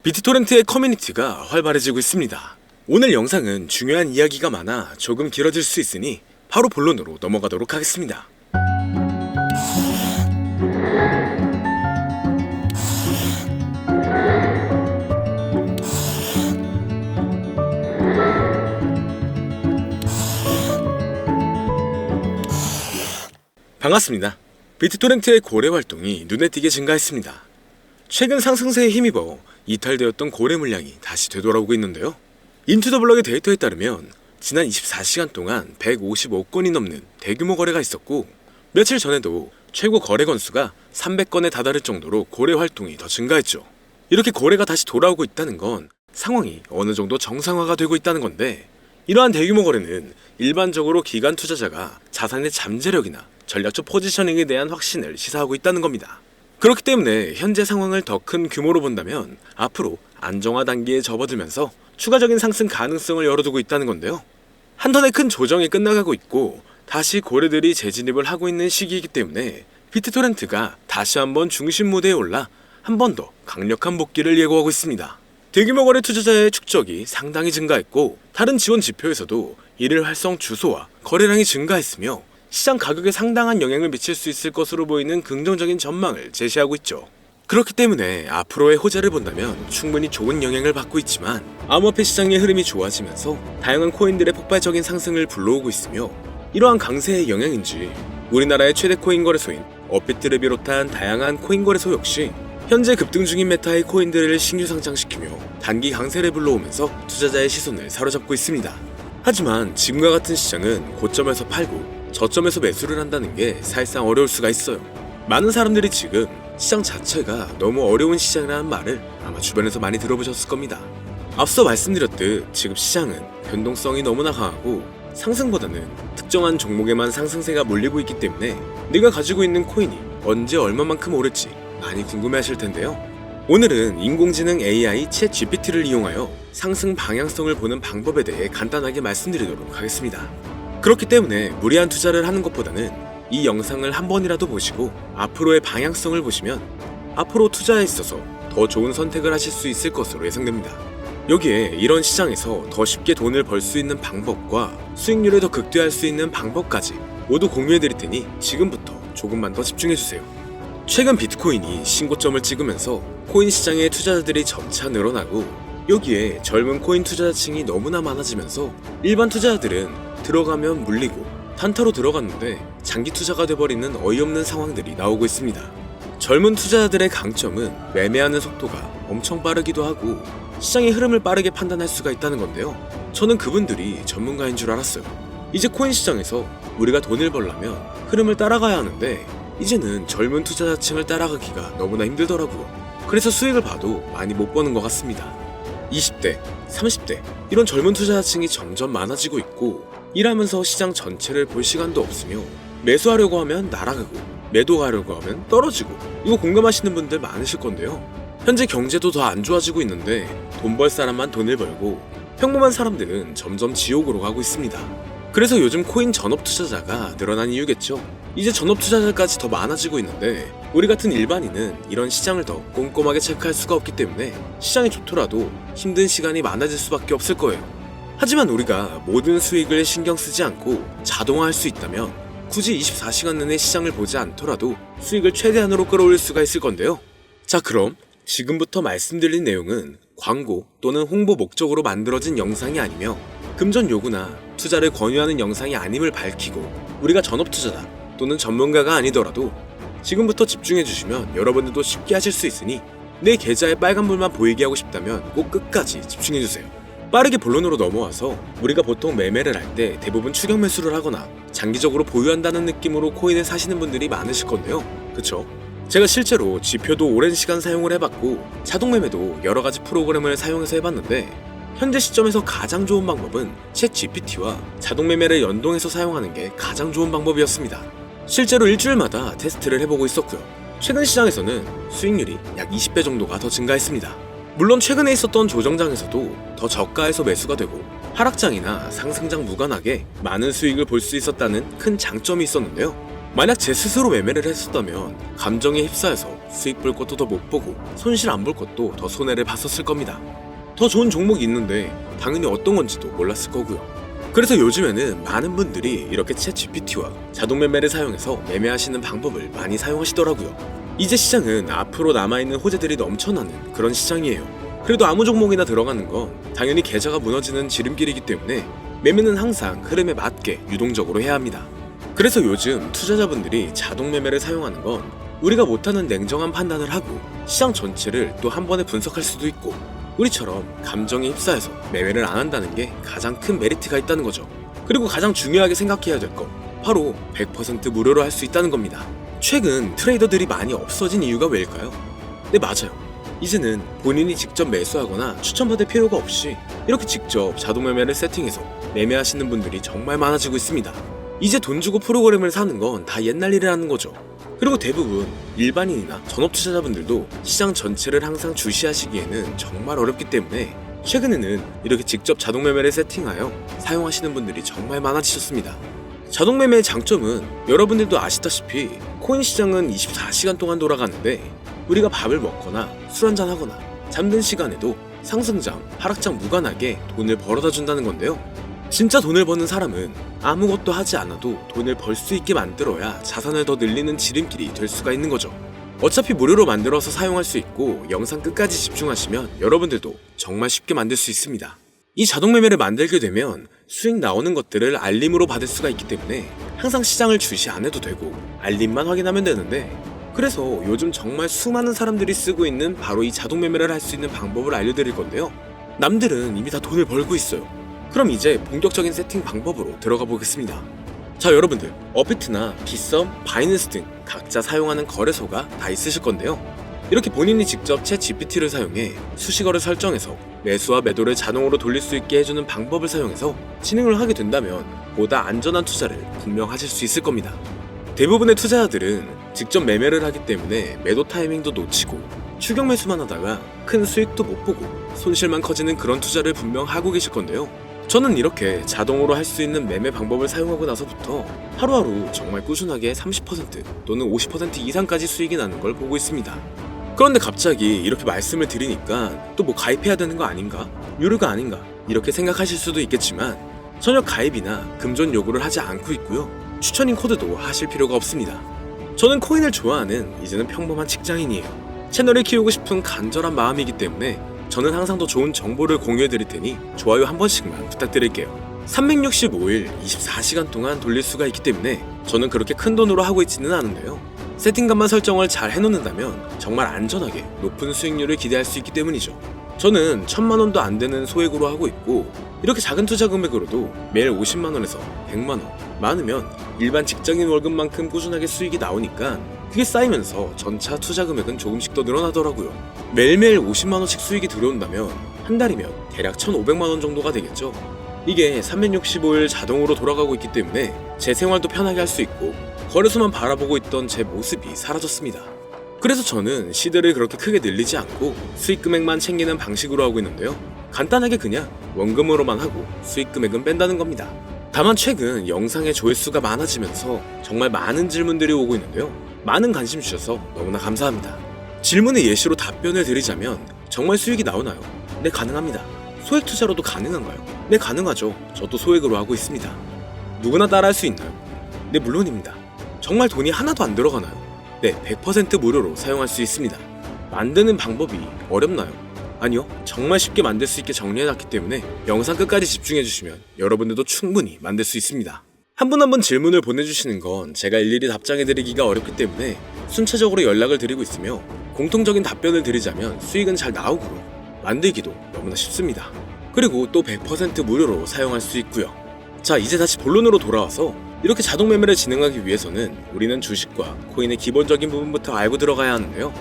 비트토렌트의 커뮤니티가 활발해지고 있습니다. 오늘 영상은 중요한 이야기가 많아 조금 길어질 수 있으니 바로 본론으로 넘어가도록 하겠습니다. 반갑습니다. 비트토렌트의 고래 활동이 눈에 띄게 증가했습니다. 최근 상승세에 힘입어 이탈되었던 고래 물량이 다시 되돌아오고 있는데요. 인투더블럭의 데이터에 따르면 지난 24시간 동안 155건이 넘는 대규모 거래가 있었고, 며칠 전에도 최고 거래 건수가 300건에 다다를 정도로 고래 활동이 더 증가했죠. 이렇게 고래가 다시 돌아오고 있다는 건 상황이 어느 정도 정상화가 되고 있다는 건데, 이러한 대규모 거래는 일반적으로 기관 투자자가 자산의 잠재력이나 전략적 포지셔닝에 대한 확신을 시사하고 있다는 겁니다. 그렇기 때문에 현재 상황을 더 큰 규모로 본다면 앞으로 안정화 단계에 접어들면서 추가적인 상승 가능성을 열어두고 있다는 건데요. 한 턴의 큰 조정이 끝나가고 있고 다시 고래들이 재진입을 하고 있는 시기이기 때문에 비트토렌트가 다시 한번 중심 무대에 올라 한 번 더 강력한 복귀를 예고하고 있습니다. 대규모 거래 투자자의 축적이 상당히 증가했고, 다른 지원 지표에서도 일일 활성 주소와 거래량이 증가했으며 시장 가격에 상당한 영향을 미칠 수 있을 것으로 보이는 긍정적인 전망을 제시하고 있죠. 그렇기 때문에 앞으로의 호재를 본다면 충분히 좋은 영향을 받고 있지만, 암호화폐 시장의 흐름이 좋아지면서 다양한 코인들의 폭발적인 상승을 불러오고 있으며, 이러한 강세의 영향인지 우리나라의 최대 코인 거래소인 업비트를 비롯한 다양한 코인 거래소 역시 현재 급등 중인 메타의 코인들을 신규 상장시키며 단기 강세를 불러오면서 투자자의 시선을 사로잡고 있습니다. 하지만 지금과 같은 시장은 고점에서 팔고 저점에서 매수를 한다는 게 사실상 어려울 수가 있어요. 많은 사람들이 지금 시장 자체가 너무 어려운 시장이라는 말을 아마 주변에서 많이 들어보셨을 겁니다. 앞서 말씀드렸듯 지금 시장은 변동성이 너무나 강하고 상승보다는 특정한 종목에만 상승세가 몰리고 있기 때문에 내가 가지고 있는 코인이 언제 얼마만큼 오를지 많이 궁금해하실 텐데요. 오늘은 인공지능 AI 챗 GPT를 이용하여 상승 방향성을 보는 방법에 대해 간단하게 말씀드리도록 하겠습니다. 그렇기 때문에 무리한 투자를 하는 것보다는 이 영상을 한 번이라도 보시고 앞으로의 방향성을 보시면 앞으로 투자에 있어서 더 좋은 선택을 하실 수 있을 것으로 예상됩니다. 여기에 이런 시장에서 더 쉽게 돈을 벌 수 있는 방법과 수익률을 더 극대화할 수 있는 방법까지 모두 공유해드릴 테니 지금부터 조금만 더 집중해주세요. 최근 비트코인이 신고점을 찍으면서 코인 시장의 투자자들이 점차 늘어나고, 여기에 젊은 코인 투자자층이 너무나 많아지면서 일반 투자자들은 들어가면 물리고 단타로 들어갔는데 장기 투자가 돼버리는 어이없는 상황들이 나오고 있습니다. 젊은 투자자들의 강점은 매매하는 속도가 엄청 빠르기도 하고 시장의 흐름을 빠르게 판단할 수가 있다는 건데요. 저는 그분들이 전문가인 줄 알았어요. 이제 코인 시장에서 우리가 돈을 벌려면 흐름을 따라가야 하는데 이제는 젊은 투자자층을 따라가기가 너무나 힘들더라고요. 그래서 수익을 봐도 많이 못 버는 것 같습니다. 20대, 30대 이런 젊은 투자자층이 점점 많아지고 있고, 일하면서 시장 전체를 볼 시간도 없으며 매수하려고 하면 날아가고 매도하려고 하면 떨어지고, 이거 공감하시는 분들 많으실 건데요. 현재 경제도 더 안 좋아지고 있는데 돈 벌 사람만 돈을 벌고 평범한 사람들은 점점 지옥으로 가고 있습니다. 그래서 요즘 코인 전업 투자자가 늘어난 이유겠죠. 이제 전업 투자자까지 더 많아지고 있는데 우리 같은 일반인은 이런 시장을 더 꼼꼼하게 체크할 수가 없기 때문에 시장이 좋더라도 힘든 시간이 많아질 수밖에 없을 거예요. 하지만 우리가 모든 수익을 신경 쓰지 않고 자동화할 수 있다면 굳이 24시간 내내 시장을 보지 않더라도 수익을 최대한으로 끌어올릴 수가 있을 건데요. 자, 그럼 지금부터 말씀드린 내용은 광고 또는 홍보 목적으로 만들어진 영상이 아니며 금전 요구나 투자를 권유하는 영상이 아님을 밝히고, 우리가 전업 투자자 또는 전문가가 아니더라도 지금부터 집중해주시면 여러분들도 쉽게 하실 수 있으니 내 계좌에 빨간불만 보이게 하고 싶다면 꼭 끝까지 집중해주세요. 빠르게 본론으로 넘어와서 우리가 보통 매매를 할 때 대부분 추격 매수를 하거나 장기적으로 보유한다는 느낌으로 코인을 사시는 분들이 많으실 건데요. 그쵸? 제가 실제로 지표도 오랜 시간 사용을 해봤고 자동 매매도 여러가지 프로그램을 사용해서 해봤는데, 현재 시점에서 가장 좋은 방법은 챗 GPT와 자동 매매를 연동해서 사용하는 게 가장 좋은 방법이었습니다. 실제로 일주일마다 테스트를 해보고 있었고요. 최근 시장에서는 수익률이 약 20배 정도가 더 증가했습니다. 물론 최근에 있었던 조정장에서도 더 저가에서 매수가 되고 하락장이나 상승장 무관하게 많은 수익을 볼 수 있었다는 큰 장점이 있었는데요. 만약 제 스스로 매매를 했었다면 감정에 휩싸여서 수익 볼 것도 더 못 보고 손실 안 볼 것도 더 손해를 봤었을 겁니다. 더 좋은 종목이 있는데 당연히 어떤 건지도 몰랐을 거고요. 그래서 요즘에는 많은 분들이 이렇게 챗 GPT와 자동 매매를 사용해서 매매하시는 방법을 많이 사용하시더라고요. 이제 시장은 앞으로 남아있는 호재들이 넘쳐나는 그런 시장이에요. 그래도 아무 종목이나 들어가는 건 당연히 계좌가 무너지는 지름길이기 때문에 매매는 항상 흐름에 맞게 유동적으로 해야 합니다. 그래서 요즘 투자자분들이 자동 매매를 사용하는 건 우리가 못하는 냉정한 판단을 하고 시장 전체를 또 한 번에 분석할 수도 있고 우리처럼 감정에 휩싸여서 매매를 안 한다는 게 가장 큰 메리트가 있다는 거죠. 그리고 가장 중요하게 생각해야 될 건 바로 100% 무료로 할 수 있다는 겁니다. 최근 트레이더들이 많이 없어진 이유가 왜일까요? 네, 맞아요. 이제는 본인이 직접 매수하거나 추천받을 필요가 없이 이렇게 직접 자동 매매를 세팅해서 매매하시는 분들이 정말 많아지고 있습니다. 이제 돈 주고 프로그램을 사는 건 다 옛날 일이라는 거죠. 그리고 대부분 일반인이나 전업 투자자분들도 시장 전체를 항상 주시하시기에는 정말 어렵기 때문에 최근에는 이렇게 직접 자동 매매를 세팅하여 사용하시는 분들이 정말 많아지셨습니다. 자동 매매의 장점은 여러분들도 아시다시피 코인 시장은 24시간 동안 돌아가는데 우리가 밥을 먹거나 술 한잔 하거나 잠든 시간에도 상승장, 하락장 무관하게 돈을 벌어다 준다는 건데요. 진짜 돈을 버는 사람은 아무것도 하지 않아도 돈을 벌 수 있게 만들어야 자산을 더 늘리는 지름길이 될 수가 있는 거죠. 어차피 무료로 만들어서 사용할 수 있고 영상 끝까지 집중하시면 여러분들도 정말 쉽게 만들 수 있습니다. 이 자동 매매를 만들게 되면 수익 나오는 것들을 알림으로 받을 수가 있기 때문에 항상 시장을 주시 안 해도 되고 알림만 확인하면 되는데, 그래서 요즘 정말 수많은 사람들이 쓰고 있는 바로 이 자동 매매를 할 수 있는 방법을 알려드릴 건데요. 남들은 이미 다 돈을 벌고 있어요. 그럼 이제 본격적인 세팅 방법으로 들어가 보겠습니다. 자, 여러분들 업비트나 빗썸, 바이낸스 등 각자 사용하는 거래소가 다 있으실 건데요. 이렇게 본인이 직접 챗 GPT를 사용해 수식어를 설정해서 매수와 매도를 자동으로 돌릴 수 있게 해주는 방법을 사용해서 진행을 하게 된다면 보다 안전한 투자를 분명 하실 수 있을 겁니다. 대부분의 투자자들은 직접 매매를 하기 때문에 매도 타이밍도 놓치고 추격 매수만 하다가 큰 수익도 못 보고 손실만 커지는 그런 투자를 분명 하고 계실 건데요. 저는 이렇게 자동으로 할 수 있는 매매 방법을 사용하고 나서부터 하루하루 정말 꾸준하게 30% 또는 50% 이상까지 수익이 나는 걸 보고 있습니다. 그런데 갑자기 이렇게 말씀을 드리니까 또 뭐 가입해야 되는 거 아닌가? 유료가 아닌가? 이렇게 생각하실 수도 있겠지만 전혀 가입이나 금전 요구를 하지 않고 있고요. 추천인 코드도 하실 필요가 없습니다. 저는 코인을 좋아하는 이제는 평범한 직장인이에요. 채널을 키우고 싶은 간절한 마음이기 때문에 저는 항상 더 좋은 정보를 공유해드릴 테니 좋아요 한 번씩만 부탁드릴게요. 365일 24시간 동안 돌릴 수가 있기 때문에 저는 그렇게 큰 돈으로 하고 있지는 않은데요. 세팅값만 설정을 잘 해놓는다면 정말 안전하게 높은 수익률을 기대할 수 있기 때문이죠. 저는 1000만원도 안 되는 소액으로 하고 있고 이렇게 작은 투자 금액으로도 매일 50만원에서 100만원, 많으면 일반 직장인 월급만큼 꾸준하게 수익이 나오니까 그게 쌓이면서 전차 투자 금액은 조금씩 더 늘어나더라고요. 매일매일 50만원씩 수익이 들어온다면 한 달이면 대략 1500만원 정도가 되겠죠. 이게 365일 자동으로 돌아가고 있기 때문에 제 생활도 편하게 할 수 있고 거래소만 바라보고 있던 제 모습이 사라졌습니다. 그래서 저는 시드를 그렇게 크게 늘리지 않고 수익 금액만 챙기는 방식으로 하고 있는데요. 간단하게 그냥 원금으로만 하고 수익 금액은 뺀다는 겁니다. 다만 최근 영상의 조회수가 많아지면서 정말 많은 질문들이 오고 있는데요. 많은 관심 주셔서 너무나 감사합니다. 질문의 예시로 답변을 드리자면 정말 수익이 나오나요? 네, 가능합니다. 소액 투자로도 가능한가요? 네, 가능하죠. 저도 소액으로 하고 있습니다. 누구나 따라할 수 있나요? 네, 물론입니다. 정말 돈이 하나도 안 들어가나요? 네, 100% 무료로 사용할 수 있습니다. 만드는 방법이 어렵나요? 아니요, 정말 쉽게 만들 수 있게 정리해놨기 때문에 영상 끝까지 집중해주시면 여러분들도 충분히 만들 수 있습니다. 한 분 한 분 질문을 보내주시는 건 제가 일일이 답장해드리기가 어렵기 때문에 순차적으로 연락을 드리고 있으며 공통적인 답변을 드리자면 수익은 잘 나오고 만들기도 너무나 쉽습니다. 그리고 또 100% 무료로 사용할 수 있고요. 자, 이제 다시 본론으로 돌아와서 이렇게 자동 매매를 진행하기 위해서는 우리는 주식과 코인의 기본적인 부분부터 알고 들어가야 하는데요.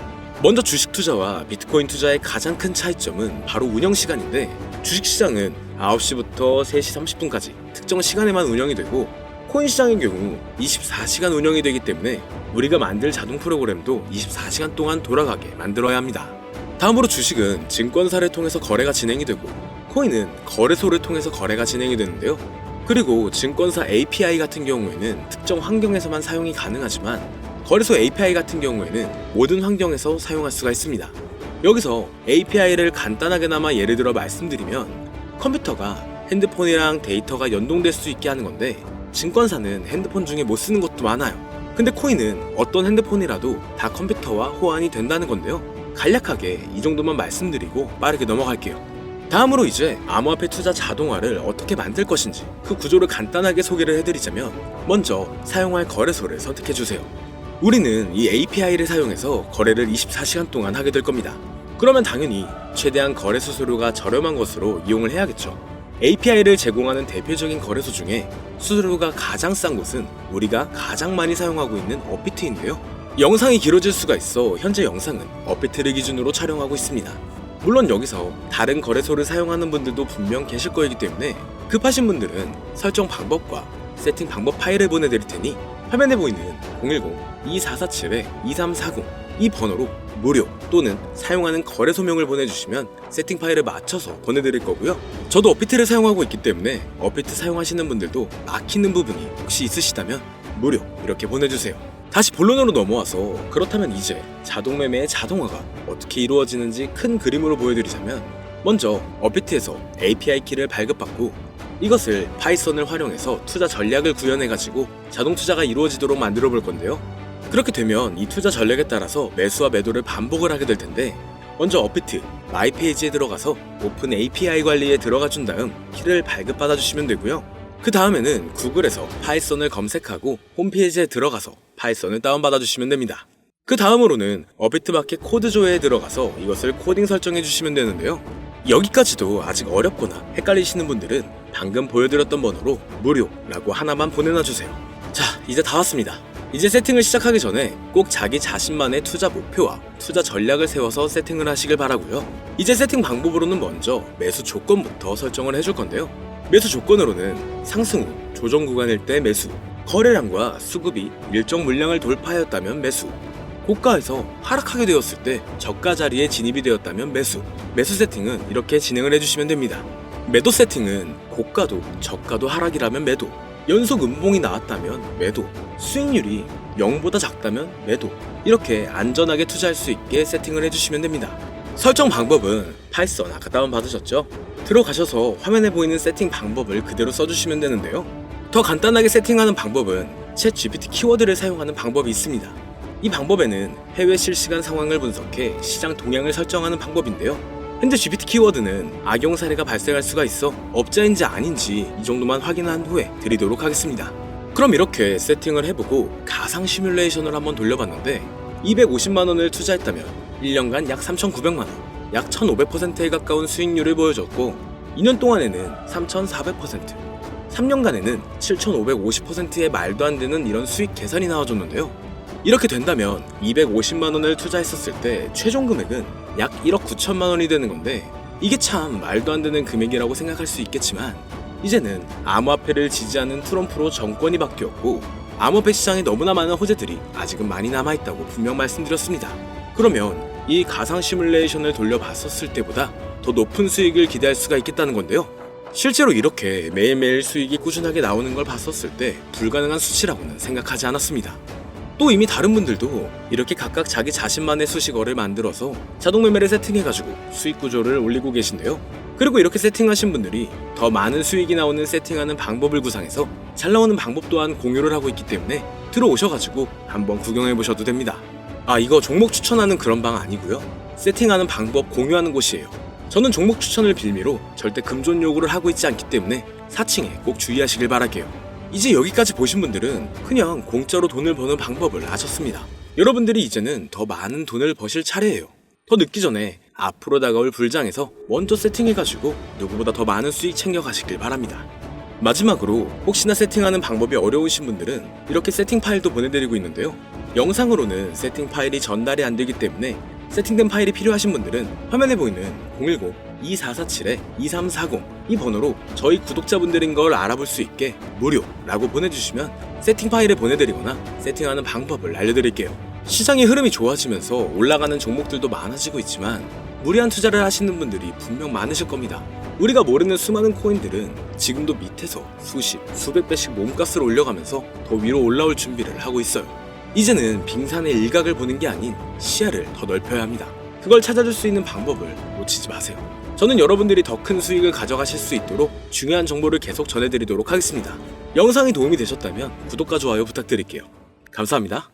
먼저 주식 투자와 비트코인 투자의 가장 큰 차이점은 바로 운영 시간인데, 주식시장은 9시부터 3시 30분까지 특정 시간에만 운영이 되고 코인 시장의 경우 24시간 운영이 되기 때문에 우리가 만들 자동 프로그램도 24시간 동안 돌아가게 만들어야 합니다. 다음으로 주식은 증권사를 통해서 거래가 진행이 되고 코인은 거래소를 통해서 거래가 진행이 되는데요. 그리고 증권사 API 같은 경우에는 특정 환경에서만 사용이 가능하지만 거래소 API 같은 경우에는 모든 환경에서 사용할 수가 있습니다. 여기서 API를 간단하게나마 예를 들어 말씀드리면 컴퓨터가 핸드폰이랑 데이터가 연동될 수 있게 하는 건데 증권사는 핸드폰 중에 못 쓰는 것도 많아요. 근데 코인은 어떤 핸드폰이라도 다 컴퓨터와 호환이 된다는 건데요. 간략하게 이 정도만 말씀드리고 빠르게 넘어갈게요. 다음으로 이제 암호화폐 투자 자동화를 어떻게 만들 것인지 그 구조를 간단하게 소개를 해드리자면 먼저 사용할 거래소를 선택해주세요. 우리는 이 API를 사용해서 거래를 24시간 동안 하게 될 겁니다. 그러면 당연히 최대한 거래 수수료가 저렴한 것으로 이용을 해야겠죠. API를 제공하는 대표적인 거래소 중에 수수료가 가장 싼 곳은 우리가 가장 많이 사용하고 있는 업비트인데요. 영상이 길어질 수가 있어 현재 영상은 업비트를 기준으로 촬영하고 있습니다. 물론 여기서 다른 거래소를 사용하는 분들도 분명 계실 거이기 때문에 급하신 분들은 설정 방법과 세팅 방법 파일을 보내드릴 테니 화면에 보이는 010-2447-2340 이 번호로 무료 또는 사용하는 거래소명을 보내주시면 세팅 파일을 맞춰서 보내드릴 거고요. 저도 업비트를 사용하고 있기 때문에 업비트 사용하시는 분들도 막히는 부분이 혹시 있으시다면 무료 이렇게 보내주세요. 다시 본론으로 넘어와서 그렇다면 이제 자동매매의 자동화가 어떻게 이루어지는지 큰 그림으로 보여드리자면 먼저 업비트에서 API 키를 발급받고 이것을 파이썬을 활용해서 투자 전략을 구현해가지고 자동 투자가 이루어지도록 만들어 볼 건데요. 그렇게 되면 이 투자 전략에 따라서 매수와 매도를 반복을 하게 될 텐데 먼저 업비트 마이 페이지에 들어가서 오픈 API 관리에 들어가 준 다음 키를 발급받아 주시면 되고요. 그 다음에는 구글에서 파이썬을 검색하고 홈페이지에 들어가서 파이썬을 다운받아 주시면 됩니다. 그 다음으로는 업비트 마켓 코드 조회에 들어가서 이것을 코딩 설정해 주시면 되는데요. 여기까지도 아직 어렵거나 헷갈리시는 분들은 방금 보여드렸던 번호로 무료라고 하나만 보내놔 주세요. 자, 이제 다 왔습니다. 이제 세팅을 시작하기 전에 꼭 자기 자신만의 투자 목표와 투자 전략을 세워서 세팅을 하시길 바라고요. 이제 세팅 방법으로는 먼저 매수 조건부터 설정을 해줄 건데요. 매수 조건으로는 상승 후 조정 구간일 때 매수, 거래량과 수급이 일정 물량을 돌파하였다면 매수, 고가에서 하락하게 되었을 때 저가 자리에 진입이 되었다면 매수 세팅은 이렇게 진행을 해주시면 됩니다. 매도 세팅은 고가도 저가도 하락이라면 매도, 연속 음봉이 나왔다면 매도, 수익률이 0보다 작다면 매도, 이렇게 안전하게 투자할 수 있게 세팅을 해주시면 됩니다. 설정 방법은 파이썬 아까 다운받으셨죠? 들어가셔서 화면에 보이는 세팅 방법을 그대로 써주시면 되는데요. 더 간단하게 세팅하는 방법은 챗 GPT 키워드를 사용하는 방법이 있습니다. 이 방법에는 해외 실시간 상황을 분석해 시장 동향을 설정하는 방법인데요. 현재 GPT 키워드는 악용 사례가 발생할 수가 있어 업자인지 아닌지 이 정도만 확인한 후에 드리도록 하겠습니다. 그럼 이렇게 세팅을 해보고 가상 시뮬레이션을 한번 돌려봤는데 250만원을 투자했다면 1년간 약 3,900만원, 약 1,500%에 가까운 수익률을 보여줬고 2년 동안에는 3,400%, 3년간에는 7,550%의 말도 안 되는 이런 수익 계산이 나와줬는데요. 이렇게 된다면 250만원을 투자했었을 때 최종 금액은 약 1억 9천만원이 되는 건데 이게 참 말도 안 되는 금액이라고 생각할 수 있겠지만 이제는 암호화폐를 지지하는 트럼프로 정권이 바뀌었고 암호화폐 시장에 너무나 많은 호재들이 아직은 많이 남아있다고 분명 말씀드렸습니다. 그러면 이 가상 시뮬레이션을 돌려봤었을 때보다 더 높은 수익을 기대할 수가 있겠다는 건데요. 실제로 이렇게 매일매일 수익이 꾸준하게 나오는 걸 봤었을 때 불가능한 수치라고는 생각하지 않았습니다. 또 이미 다른 분들도 이렇게 각각 자기 자신만의 수식어를 만들어서 자동 매매를 세팅해가지고 수익 구조를 올리고 계신데요. 그리고 이렇게 세팅하신 분들이 더 많은 수익이 나오는 세팅하는 방법을 구상해서 잘 나오는 방법 또한 공유를 하고 있기 때문에 들어오셔가지고 한번 구경해보셔도 됩니다. 아, 이거 종목 추천하는 그런 방 아니고요. 세팅하는 방법 공유하는 곳이에요. 저는 종목 추천을 빌미로 절대 금전 요구를 하고 있지 않기 때문에 사칭에 꼭 주의하시길 바랄게요. 이제 여기까지 보신 분들은 그냥 공짜로 돈을 버는 방법을 아셨습니다. 여러분들이 이제는 더 많은 돈을 버실 차례예요. 더 늦기 전에 앞으로 다가올 불장에서 먼저 세팅해가지고 누구보다 더 많은 수익 챙겨가시길 바랍니다. 마지막으로 혹시나 세팅하는 방법이 어려우신 분들은 이렇게 세팅 파일도 보내드리고 있는데요. 영상으로는 세팅 파일이 전달이 안 되기 때문에 세팅된 파일이 필요하신 분들은 화면에 보이는 010-2447-2340 이 번호로 저희 구독자분들인 걸 알아볼 수 있게 무료라고 보내주시면 세팅 파일을 보내드리거나 세팅하는 방법을 알려드릴게요. 시장의 흐름이 좋아지면서 올라가는 종목들도 많아지고 있지만 무리한 투자를 하시는 분들이 분명 많으실 겁니다. 우리가 모르는 수많은 코인들은 지금도 밑에서 수십, 수백 배씩 몸값을 올려가면서 더 위로 올라올 준비를 하고 있어요. 이제는 빙산의 일각을 보는 게 아닌 시야를 더 넓혀야 합니다. 그걸 찾아줄 수 있는 방법을 놓치지 마세요. 저는 여러분들이 더 큰 수익을 가져가실 수 있도록 중요한 정보를 계속 전해드리도록 하겠습니다. 영상이 도움이 되셨다면 구독과 좋아요 부탁드릴게요. 감사합니다.